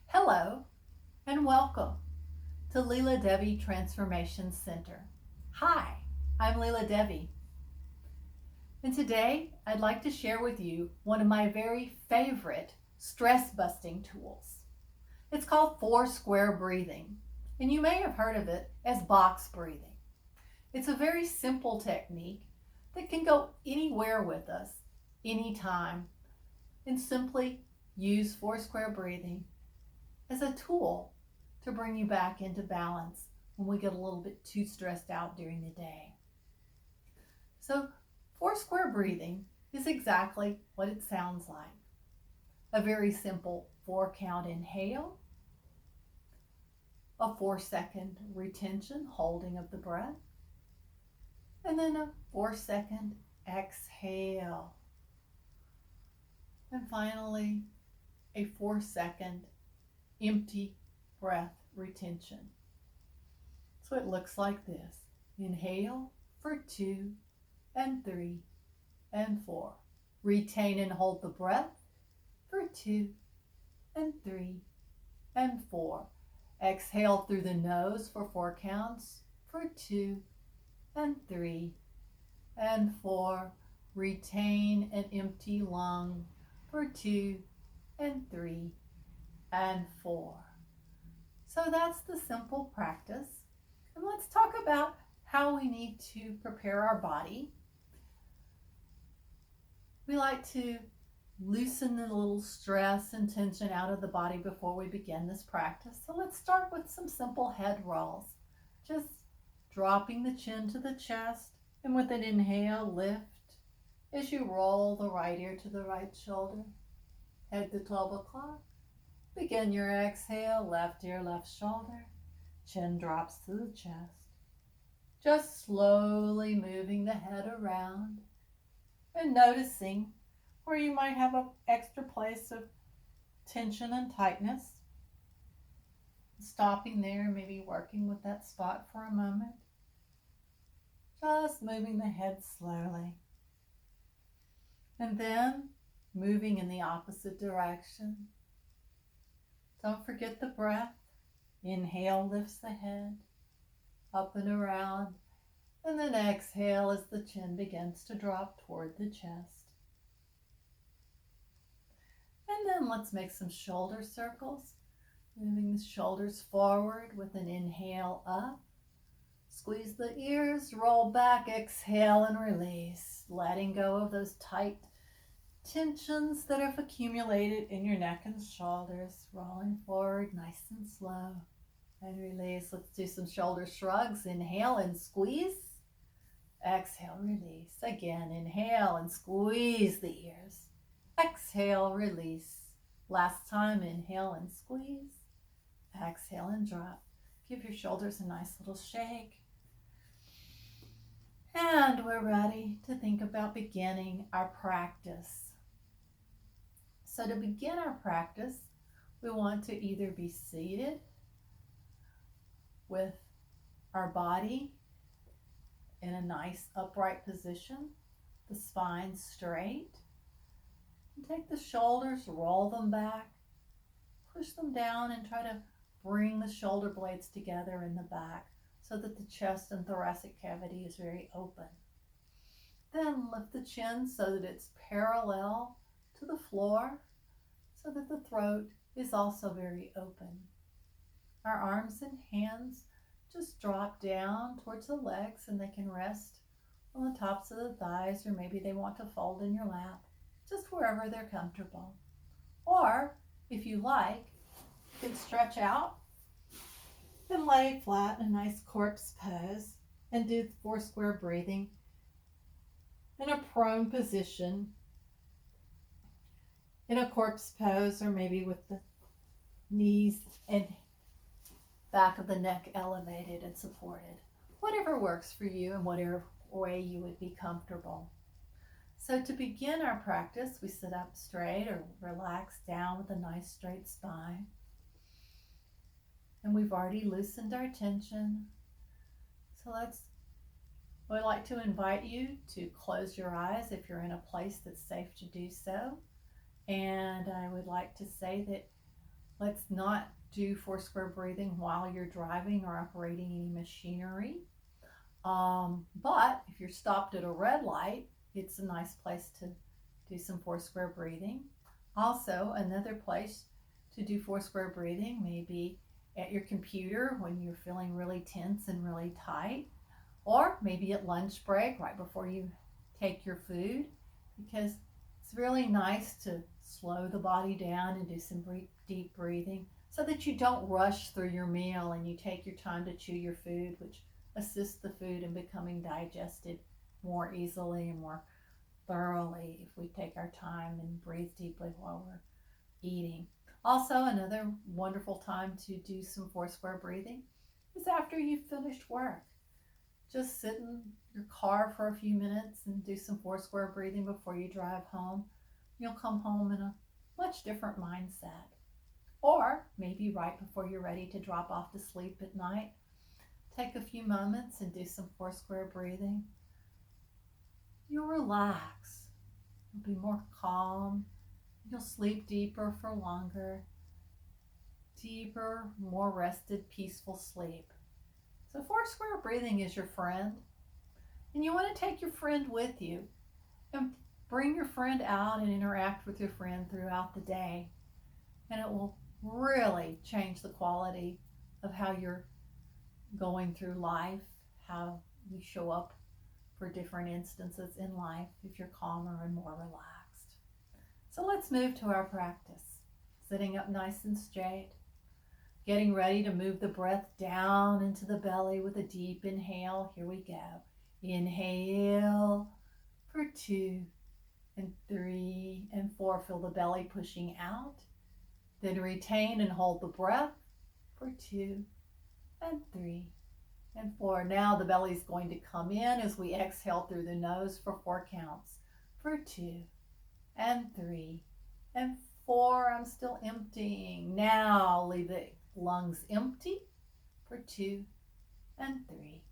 Hello and welcome to Leela Devi Transformation Center. Hi, I'm Leela Devi, and today I'd like to share with you one of my very favorite stress busting tools. It's called Four Square Breathing, and you may have heard of it as box breathing. It's a very simple technique that can go anywhere with us, anytime, and simply use Four Square Breathing as a tool to bring you back into balance when we get a little bit too stressed out during the day. So, four square breathing is exactly what it sounds like. A very simple 4 count inhale, a 4 second retention, holding of the breath, and then a 4 second exhale. And finally, a 4 second empty breath retention. So it looks like this. Inhale for 2 and 3 and 4. Retain and hold the breath for 2 and 3 and 4. Exhale through the nose for 4 counts for 2 and 3 and 4. Retain an empty lung for 2 and 3 and 4. So that's the simple practice. And let's talk about how we need to prepare our body. We like to loosen the little stress and tension out of the body before we begin this practice. So let's start with some simple head rolls. Just dropping the chin to the chest, and with an inhale, lift as you roll the right ear to the right shoulder. Head to 12 o'clock. Begin your exhale, left ear, left shoulder. Chin drops to the chest. Just slowly moving the head around and noticing where you might have an extra place of tension and tightness. Stopping there, maybe working with that spot for a moment. Just moving the head slowly. And then moving in the opposite direction. Don't forget the breath. Inhale lifts the head up and around, and then exhale as the chin begins to drop toward the chest. And then let's make some shoulder circles, moving the shoulders forward with an inhale up. Squeeze the ears, roll back, exhale and release, letting go of those tight tensions that have accumulated in your neck and shoulders. Rolling forward nice and slow and release. Let's do some shoulder shrugs. Inhale and squeeze. Exhale, release. Again, inhale and squeeze the ears. Exhale, release. Last time, inhale and squeeze. Exhale and drop. Give your shoulders a nice little shake. And we're ready to think about beginning our practice. So to begin our practice, we want to either be seated with our body in a nice upright position, the spine straight. And take the shoulders, roll them back, push them down, and try to bring the shoulder blades together in the back so that the chest and thoracic cavity is very open. Then lift the chin so that it's parallel to the floor, so that the throat is also very open. Our arms and hands just drop down towards the legs, and they can rest on the tops of the thighs, or maybe they want to fold in your lap, just wherever they're comfortable. Or if you like, you can stretch out and lay flat in a nice corpse pose and do 4 square breathing in a prone position, in a corpse pose, or maybe with the knees and back of the neck elevated and supported. Whatever works for you and whatever way you would be comfortable. So to begin our practice, we sit up straight or relax down with a nice straight spine. And we've already loosened our tension. So we'd like to invite you to close your eyes if you're in a place that's safe to do so. And I would like to say that Let's not do 4 square breathing while you're driving or operating any machinery. But if you're stopped at a red light, it's a nice place to do some 4 square breathing. Also, another place to do 4 square breathing may be at your computer when you're feeling really tense and really tight, or maybe at lunch break right before you take your food, because it's really nice to slow the body down and do some deep breathing so that you don't rush through your meal and you take your time to chew your food, which assists the food in becoming digested more easily and more thoroughly if we take our time and breathe deeply while we're eating. Also, another wonderful time to do some 4 square breathing is after you've finished work. Just sit in your car for a few minutes and do some 4 square breathing before you drive home. You'll come home in a much different mindset. Or maybe right before you're ready to drop off to sleep at night, take a few moments and do some 4 square breathing. You'll relax. You'll be more calm. You'll sleep deeper for longer. Deeper, more rested, peaceful sleep. So 4 square breathing is your friend. And you want to take your friend with you and bring your friend out and interact with your friend throughout the day. And it will really change the quality of how you're going through life, how you show up for different instances in life if you're calmer and more relaxed. So let's move to our practice. Sitting up nice and straight, getting ready to move the breath down into the belly with a deep inhale. Here we go. Inhale for 2 and 3 and 4. Feel the belly pushing out. Then retain and hold the breath for 2 and 3 and 4. Now the belly is going to come in as we exhale through the nose for 4 counts. For 2 and 3 and 4. I'm still emptying. Now leave the lungs empty for 2 and 3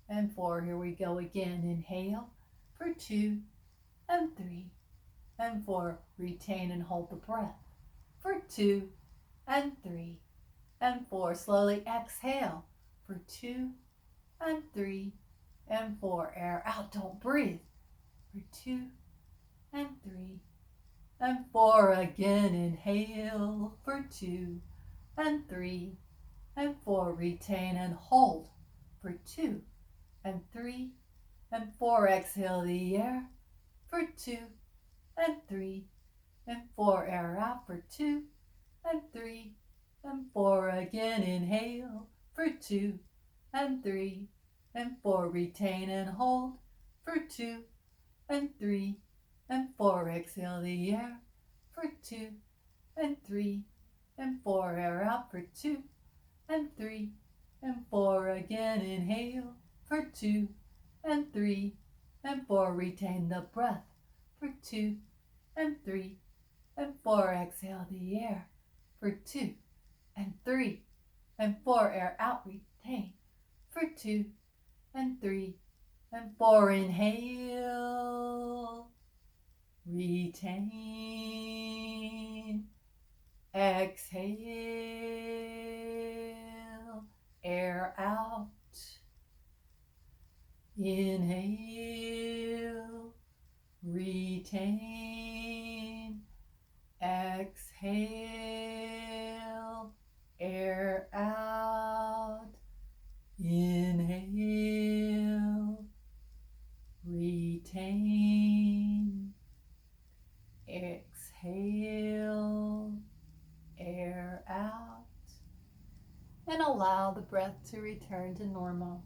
and 4. Here we go again. Inhale for 2 and 3 and 4. Retain and hold the breath for 2 and 3 and 4. Slowly exhale for 2 and 3 and 4. Air out, don't breathe. For 2 and 3 and 4. Again, inhale for 2 and 3 and 4. Retain and hold for 2 and 3 and 4. Exhale the air for 2 and 3 and 4. Air out for 2 and 3 and 4. Again, inhale for 2 and 3 and 4. Retain and hold for 2 and 3 and 4. Exhale the air for 2 and 3 and 4. Air out for 2 and 3 and 4. Again, inhale for 2 and 3 and 4. Retain the breath for 2 and 3 and 4. Exhale the air for 2 and 3 and 4. Air out, retain for 2 and 3 and 4. Inhale, retain, exhale, air out, inhale, retain, exhale, air out, inhale, retain, exhale, air out, and allow the breath to return to normal.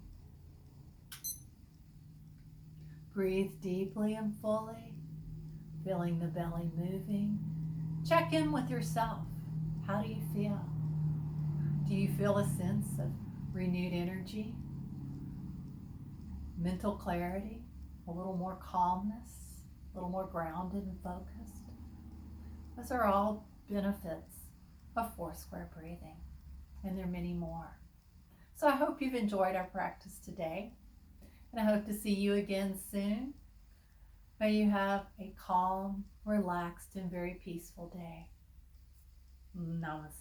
Breathe deeply and fully, feeling the belly moving. Check in with yourself. How do you feel? Do you feel a sense of renewed energy, mental clarity, a little more calmness, a little more grounded and focused? Those are all benefits of 4 square breathing, and there are many more. So I hope you've enjoyed our practice today, and I hope to see you again soon. May you have a calm, relaxed, and very peaceful day. Namaste.